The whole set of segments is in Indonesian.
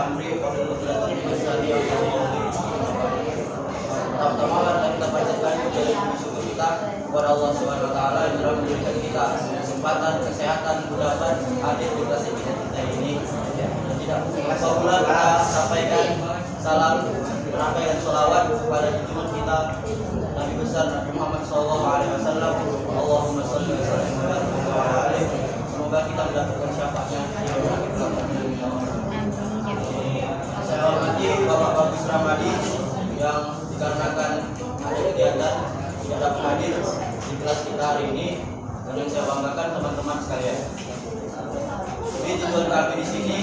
amri wa bil qudrati bisani wa pertama kita panjatkan puji syukur kita kepada Allah Subhanahu wa taala yang telah memberikan kita kesempatan, kesehatan, mudah-mudahan hadir di kelas kita ini. Tidak lupa kita sampaikan salam, rangkaian sholawat kepada junjungan kita Nabi besar Nabi Muhammad SAW. Allahumma sholli wa sallim ala alihi. Semoga kita mendapatkan syafaatnya di akhir zaman. Saya hormati Bapak Bagus Ramadi yang dikarenakan ada kegiatan tidak dapat hadir di kelas kita hari ini, dan yang saya banggakan teman-teman sekalian. Jadi tujuan kami di sini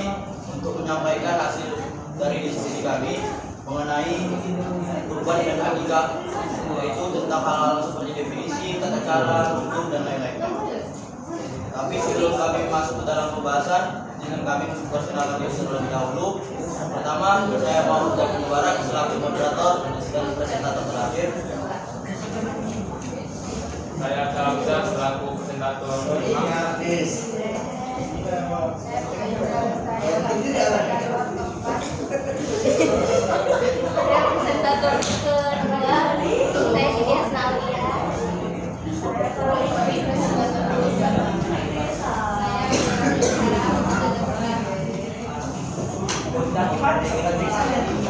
untuk menyampaikan hasil dari diskusi kami mengenai kurban dan akikah, yaitu tentang hal-hal seperti definisi, tata cara, hukum dan lain-lain. Tapi sebelum kami masuk ke dalam pembahasan, dengan kami memperkenalkan diri terlebih dahulu. Pertama, saya mau mengucapkan mubarak selaku moderator dan presentator terakhir. Saya Hamzah selaku presentator. Presentator kedua, saya Siti Hasnalia.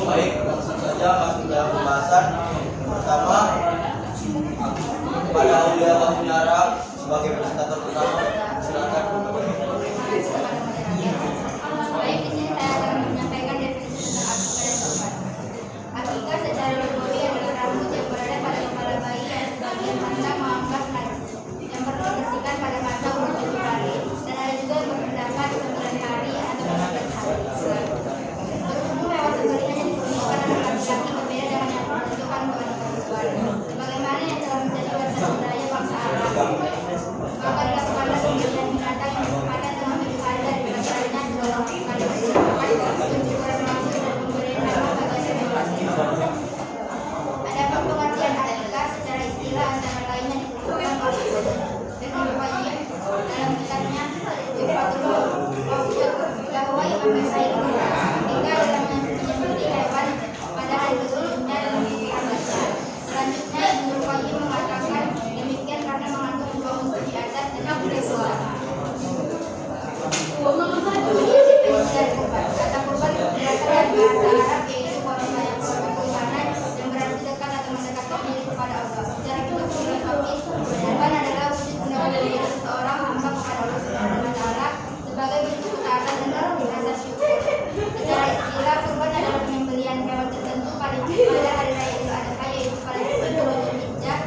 Baik, langsung saja masuk ke dalam pembahasan. Pertama, kepada Aulia Wahyara sebagai presentator pertama, silakan. Baik, di sini saya akan menyampaikan definisi tentang akikah dan kurban. Akikah secara lugawi adalah rambut yang berada pada kepala bayi yang sebagian masa mengangkat najis, yang berdiagnostikan pada masa umur 7 hari, dan ada juga yang berpendapat 9 hari atau 15 hari. Berhubung hewan sembelihan yang diperuntukkan anak laki-laki berbeda dengan yang diperuntukkan untuk anak perempuan, sebagaimana yang telah menjadi warisan budaya bangsa Arab, maka dilakukanlah sembelihan binatang yang berkaitan dengan 7 hari dari pasarannya sebelum pada pencukuran rambut dan pemberian nama bagian hewan. Adapun pengertian akikah secara istilah antara lainnya ditentukan oleh Ibnu Qayyim dalam kitabnya Tuhfatul Awliya bahwa Imam Ghazali akikah adalah menyembelih hewan pada hari ke-7-nya dalam buku Al-Baqarah. Selanjutnya Ibnu Qayyim mengatakan demikian karena mengandung dua unsur di atas dan kedua. Kata kurban berasal dari bahasa Arab yaitu korban yang kurbanan yang berarti dekat atau mendekatkan diri kepada Allah. Secara filosofis, kurban adalah wujud pendekatan seseorang hamba kepada Allah Subhanahu wa taala sebagai bentuk ketaatan dan rasa syukur. Secara istilah, kurban adalah penyembelihan hewan tertentu pada hari raya Idul Adha yaitu pada 10 Dzulhijjah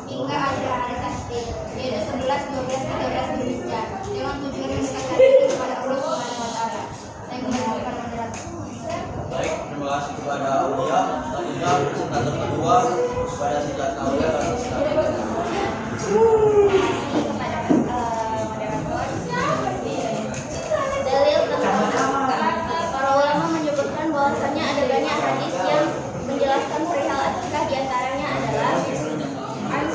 hingga akhir hari tasbih yaitu 11, 12, 13 Dzulhijjah dengan tujuan mendekatkan diri kepada Allah Subhanahu wa taala. Saya kembali kepada moderator. Baik, terima kasih kepada Aulia. Selanjutnya presentator kedua kepada Siti Aulia. Dalil tentang akikah. Para ulama menyebutkan bahwasannya ada banyak hadis yang menjelaskan perihal akikah, diantaranya adalah An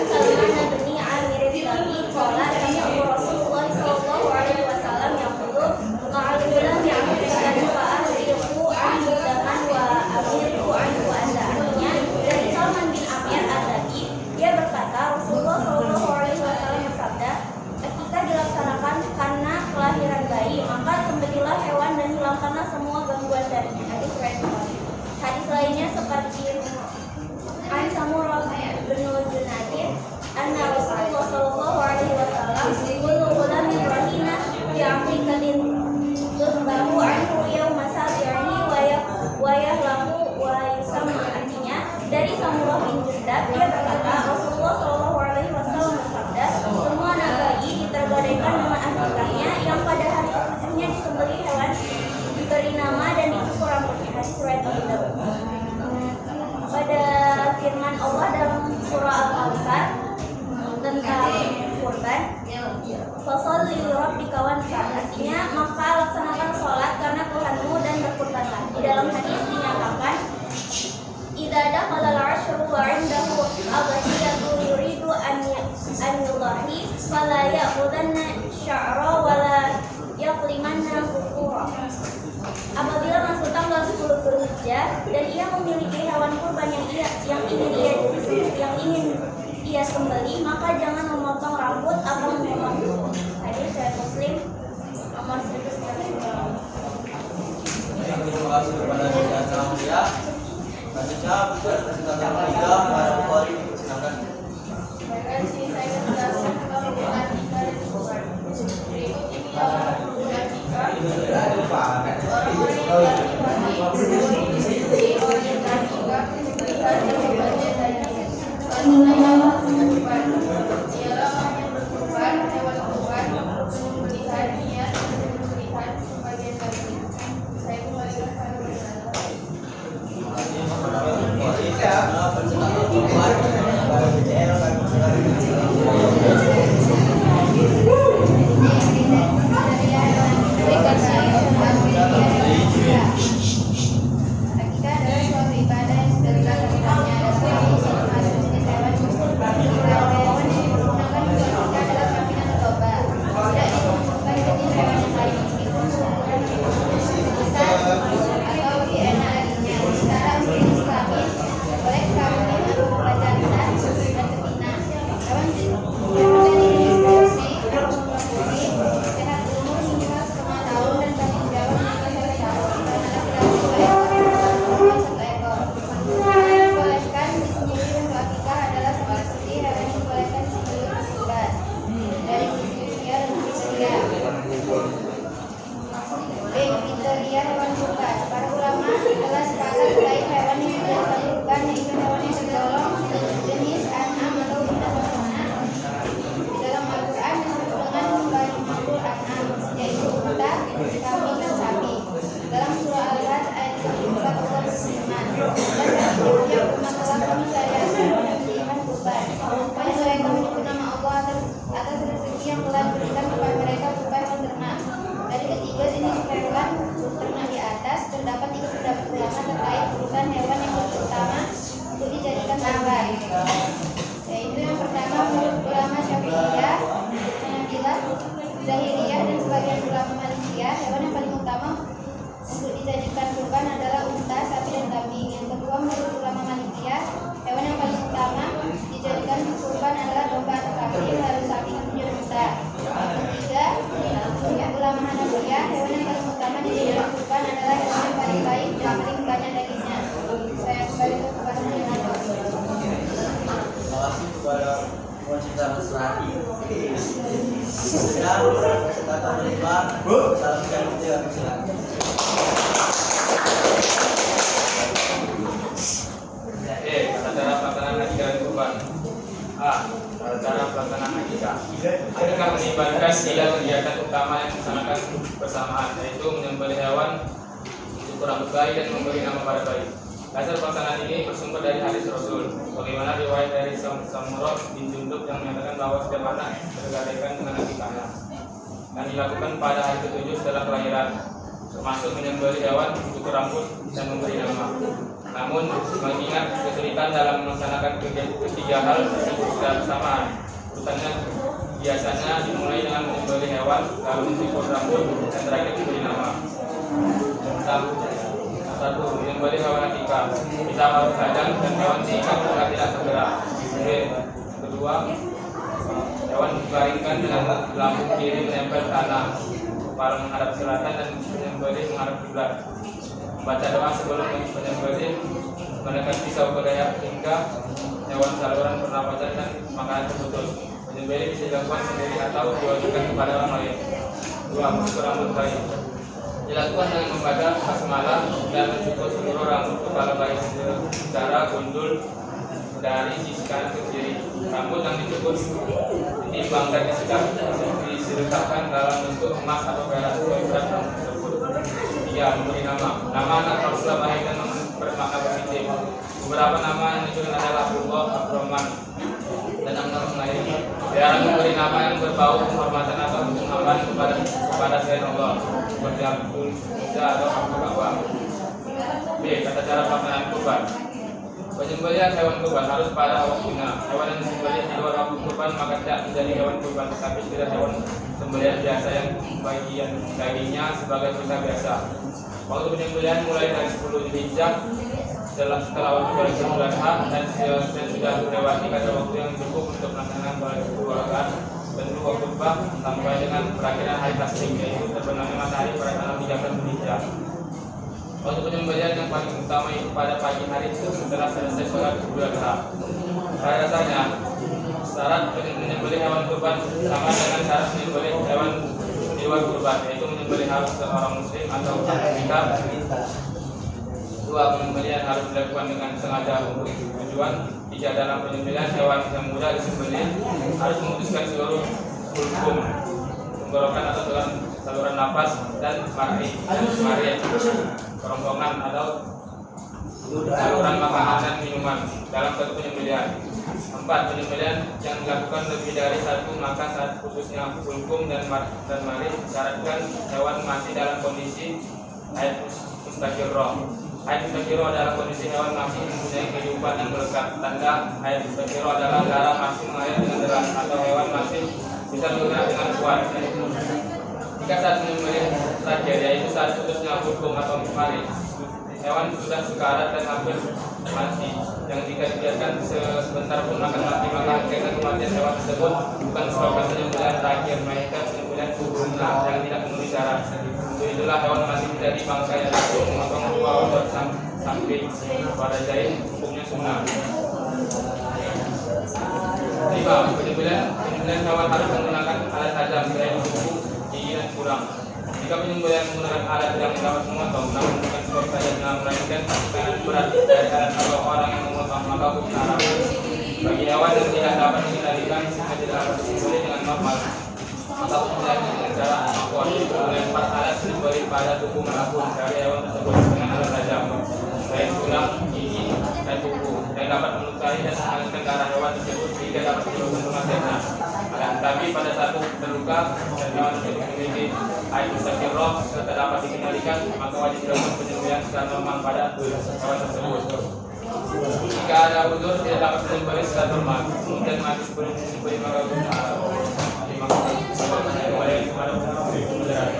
Salman bin Amir bin qala sami'tu Rasulullah sallallahu alaihi wasallam yaqulu qa'alulam ya'budu wa ahliku an zaman wa amirku anhu anda. Artinya dari Salman bin Amir ad-Dadi, dia berkata Rasulullah sallallahu alaihi wasallam bersabda, akikah dilaksanakan karena kelahiran bayi, maka sembelilah hewan dan hilangkanlah semua gangguan darinya. Hadis riwayat Bukhari. Hadis lainnya seperti An Samurah bin Junadir anna Rasulullah sallallahu alaihi wasallam kullu ghulamin rahina bi amrikatin tusbahu anhu yawma sabi'i wa yahlamu wa yusamma. Artinya dari Samurah bin Jundab, dia berkata Rasulullah sallallahu alaihi wasallam bersabda, semua anak bayi ditergadaikan dengan akikahnya yang pada hari ke-7-nya disembelih hewan, diberi nama dan dicukur rambutnya. Hadis riwayat Abu Dawud. Pada firman Allah dalam surah Al-Kautsar tentang kurban, fasholli li rabbika wanhar, artinya maka laksanakan sholat karena Tuhanmu dan berkurbanlah. Di dalam hadis dinyatakan idza dakhala al-'ashru wa 'indahu adhiyatu yuridu an yudahi fala ya'khudanna sya'ra wa la yaqlimanna kufura. hendak kembali, maka jangan memotong rambut atau memotong kuku. Hadis riwayat Muslim nomor 192. Terima kasih kepada Saudara Yang Mulia. Selanjutnya kesempatan ketiga para Bukhari silakan. Dari sini saya menjelaskan tentang hubungan akikah dan kurban. Berikut ini yang hubungan akikah. Orang-orang yang telah istri orang yang telah nikah memberikan kurban jatahnya. Selanjutnya yang kurban. Ialah orang yang berkurban hewan kurban menyembelihan niat dan menyembelihan sebagian daging. Saya kembalikan pada Akikah adalah suatu ibadah yang sudah dilakukannya dan sebagai jenis hewan beberapa hewan yang dipergunakan untuk akikah adalah kambing atau domba. Tidak diperuntukkan jenis hewan yang lain meskipun ukuran besar atau lebih enak dagingnya. Sementara untuk jenis kambing boleh kambing atau domba jantan dan betina. Hewan jenis Jersey atau domba putih sehat umur minimal 5 tahun dan paling jauh minimal 1 tahun. Dibolehkan disembelih untuk akikah adalah seperti hewan yang dibolehkan disembelih untuk kurban dari sisi usia dan kriteria. B. Kriteria hewan kurban. Para ulama telah sepakat terkait hewan yang dijadikan kurban, yaitu hewan yang tergolong jenis an'am atau unta ternak. Di dalam Al-Quran disebut dengan Bahimahul An'am, yaitu unta, kambing, dan sapi. Dalam surah Al-Hajj ayat 44 Allah berfirman, dan sesungguhnya umat telah kami syariatkan penyembelihan kurban. Supaya mereka menyebut nama Allah atas rezeki yang telah diberikan kepada mereka berupa hewan ternak. Dari ketiga jenis hewan ternak di atas terdapat 3 pendapat ulama terkait urutan hewan yang lebih utama untuk dijadikan kurban. Yaitu yang pertama menurut ulama Syafi'iyah, Hanabilah, Zahiriyah dan sebagian ulama Malikiyah, hewan yang paling utama untuk dijadikan kurban adalah unta, sapi, dan kambing. Yang kedua menurut ulama Malikiyah, hewan yang paling utama dijadikan kurban adalah domba atau kambing, lalu sapi, kemudian unta. Yang ketiga menurut ulama Hanafiyah, hewan yang paling utama dijadikan kurban adalah hewan yang paling baik dan paling banyak dagingnya. Saya kembali ke kepada Terima kasih kepada wanita Mesrani. Dan kesempatan kelima, salam jalan silakan. Tata cara pelaksanaan akikah dan kurban. A. Tata cara pelaksanaan akikah. Akikah melibatkan 3 kegiatan utama yang dilaksanakan bersamaan, yaitu menyembelih hewan, mencukur rambut bayi, dan memberi nama pada bayi. Dasar pelaksanaan ini bersumber dari hadis Rasul, bagaimana riwayat dari Samurah bin Jundub yang menyatakan bahwa setiap anak tergadaikan dengan akikahnya dan dilakukan pada hari ke-7 setelah kelahiran, termasuk menyembelih hewan, mencukur rambut, dan memberi nama. Namun, mengingat kesulitan dalam melaksanakan ketiga hal tersebut secara bersamaan, urutannya biasanya dimulai dengan menyembelih hewan, lalu mencukur rambut, dan terakhir memberi nama. Satu, menyembelih hewan akikah. Bisa harus kadang dan hewan diikat agar tidak tergerak. Kedua, hewan dibaringkan dengan lambung kiri menempel tanah, kepala menghadap selatan, dan menyembelih menghadap kiblat. Baca doa sebelum menyembelih, menekan pisau ke leher hingga hewan saluran pernapasan dan makanan terputus. Menyembelih bisa dilakukan sendiri atau diwajibkan kepada orang lain. Dua, mencukur rambut bayi. Dilakukan dengan membaca basmalah dan mencukur seluruh rambut kepala bayi secara gundul dari sisi kanan ke kiri. Rambut yang dicukur ditimbang dan disedekahkan dalam bentuk emas atau perak sesuai berat rambut tersebut. Tiga, memberi nama. Nama anak Rasulullah baik dan bermakna positif. Beberapa nama yang disebut adalah Abdullah, Abdurrahman, dan nama lain. Dilarang memberi nama yang berbau penghormatan atau penghamban kepada selain Allah, seperti Abdul Isa atau Abdul Awam. B. Tata cara pelaksanaan kurban. Penyembelihan hewan kurban harus pada waktunya. Hewan yang disembelih di luar waktu kurban maka tidak menjadi hewan kurban, tetapi tidak hewan sembelihan biasa yang bagian dagingnya sebagai dosa biasa. Waktu penyembelihan mulai dari 10 Dzulhijjah setelah waktu sholat Idul Adha dan sudah melewati kadar waktu yang cukup untuk melaksanakan sholat Idul Adha dan dua khutbah sampai dengan perakhiran hari tasrik, yaitu terbenamnya matahari pada tanggal 13 Dzulhijjah. Untuk penyembelihan yang paling utama itu pada pagi hari setelah selesai sholat Idul Adha. Pada dasarnya syarat menyembelih hewan kurban sama dengan syarat menyembelih hewan di luar kurban, yaitu menyembelih harus seorang muslim atau Muslimah. Dua, penyembelihan harus dilakukan dengan sengaja untuk tujuan. Tiga, dalam penyembelihan hewan yang mudah disembelih harus memutuskan seluruh hukum tenggorokan atau saluran nafas dan mari kerongkongan atau saluran makanan dan minuman dalam satu penyembelihan. 4, penyembelihan yang dilakukan lebih dari satu maka saat khususnya hulkum dan mari disyaratkan hewan masih dalam kondisi haid mustaqirrah. Haid mustaqirrah adalah kondisi hewan masih mempunyai kehidupan yang melekat. Tanda haid mustaqirrah adalah darah masih mengalir dengan deras atau hewan masih bisa bergerak dengan kuat. Jika saat menyembelih terakhir, yaitu saat putusnya hukum atau mari, hewan sudah sekarat dan hampir mati, yang jika dibiarkan sebentar pun akan mati, maka hakikat kematian hewan tersebut bukan sebabkan penyembelihan terakhir, melainkan penyembelihan sunnah yang tidak memenuhi syarat. Untuk itulah hewan masih menjadi bangkai dan memotong dua otot samping pada jahit hukumnya sunnah. 5, penyembelihan hewan harus menggunakan alat tajam selain kuku, gigi dan kurang. Jika penyembelihan menggunakan alat yang dapat memotong, namun bukan sebab saja melainkan dengan berat dari alat atau orang yang memotong, maka hukumnya haram. Bagi hewan yang tidak dapat dikendalikan sehingga tidak dapat disembelih dengan normal, maka penyembelihan dengan cara mengkon melempar alat disembelih pada tubuh manapun dari hewan tersebut dengan alat tajam, selain tulang, gigi, dan kuku yang dapat melukai dan mengalirkan darah hewan tersebut sehingga dapat menyebabkan kematiannya. Tapi pada saat terluka dan hewan tersebut memiliki haid mustaqirrah serta dapat dikendalikan, maka wajib dilakukan penyembelihan secara normal pada hewan tersebut. Jika ada uzur tidak dapat disembelih secara normal, kemudian mati sebelum disembelih, maka hukumnya haram. Terima kasih. Kembali kepada pembelajaran.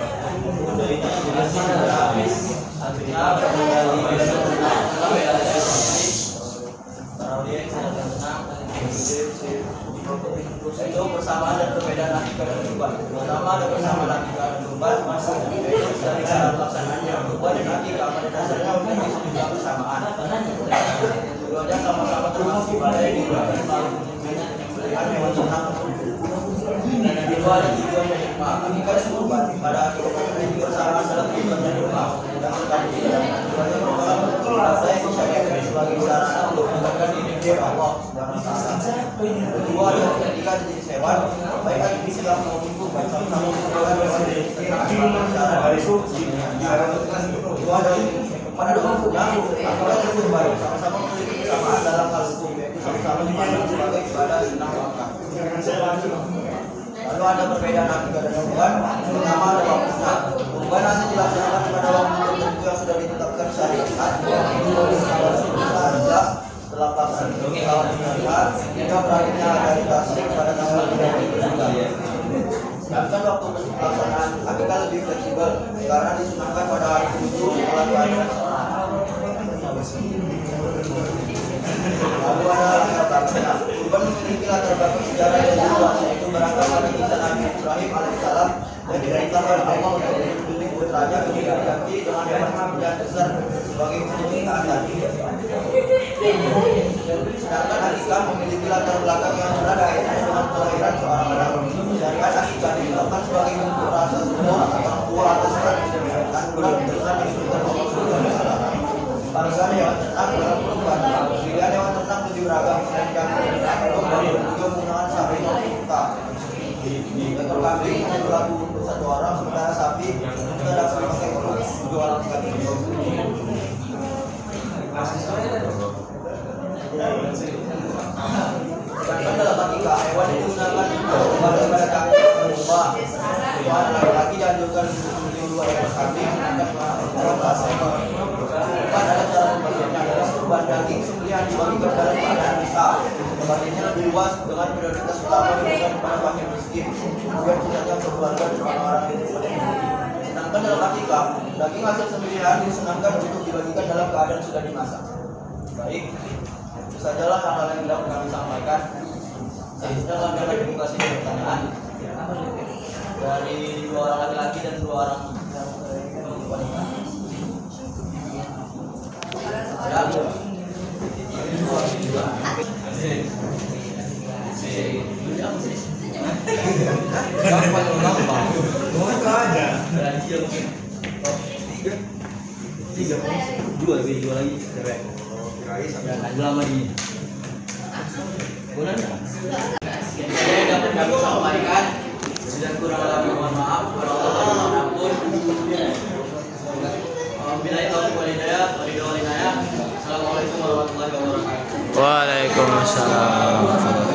Itu persamaan dan perbedaan akikah dan kurban. Pertama ada persamaan akikah dan kurban, yaitu dari cara pelaksanaannya. Kurban dan akikah pada dasarnya memiliki sejumlah persamaan. Keduanya sama-sama termasuk pada yang digunakan melalui penyembelihan hewan ternak. Dan yang kedua ada tujuan yang hikmah. Akikah dan kurban pada akikah memiliki persamaan dalam tujuan yang hikmah. Sedangkan tadi keduanya merupakan perkara yang disyariatkan sebagai sarana untuk mendekatkan diri kepada Allah Subhanahu wa taala. Kedua adalah ketika jenis hewan, baik ahli Islam maupun kurban sama-sama merupakan hewan yang kedua adalah hukumnya akikah dan kurban sama-sama memiliki kesamaan dalam hal hukum, yaitu sama-sama dipandang sebagai ibadah sunnah muakkad. Lalu ada perbedaan akikah dan kurban. Pertama ada waktunya. Kurban hanya dilaksanakan pada waktu tertentu yang sudah ditetapkan syariat, setelah pelaksanaan tahun syariat hingga berakhirnya hari tasrik pada tanggal 30 Sedangkan waktu pelaksanaan akikah lebih fleksibel karena disunahkan pada hari 7 setelah kelahiran seorang. Lalu ada latar belakangnya. Kurban memiliki latar belakang sejarah yang jelas, yaitu berangkat dari kisah Nabi Ibrahim alaihissalam yang diperintahkan Allah untuk memilih putranya ketika diganti dengan hewan yang besar sebagai penyembelih tadi. Sedangkan akikah memiliki latar belakang yang berada dengan kelahiran seorang anak. Syariat akikah ditetapkan sebagai bentuk rasa syukur orang tua atas dan bulan besar disebutkan Allah Subhanahu wa taala. Barisan hewan ternak dalam kurban. Pilihan hewan ternak lebih beragam selain kambing, dan juga menggunakan sapi maupun unta. Ekor kambing hanya berlaku untuk satu orang, sementara sapi kita dapat memakai untuk 2 orang sekali. Sedangkan dalam akikah hewan yang digunakan pada kambing berubah. Hewan laki-laki dianjurkan untuk 2 ekor kambing, sedangkan hewan ras ekor. Kurban adalah cara pembagiannya adalah kurban daging sembelihan dibagikan dalam keadaan bisa. Pembagiannya lebih luas dengan prioritas utama diberikan kepada fakir miskin, kemudian sisanya untuk keluarga dan orang-orang yang tidak mampu. Sedangkan dalam akikah, daging hasil sembelihan disenangkan untuk dibagikan dalam keadaan sudah dimasak. Baik, itu sajalah hal-hal yang dapat kami sampaikan. Selanjutnya kami akan buka sesi pertanyaan dari 2 orang laki-laki dan 2 orang wanita. Ya, gampang. Tradisi yang mungkin. Tiga. Dua lagi. Lagu lama ini. Bulan ya? Saya dapat kami sampaikan dan kurang lebih mohon maaf kalau Allah dimanapun. Bila itu walidaya. Assalamualaikum warahmatullahi wabarakatuh. Waalaikumsalam.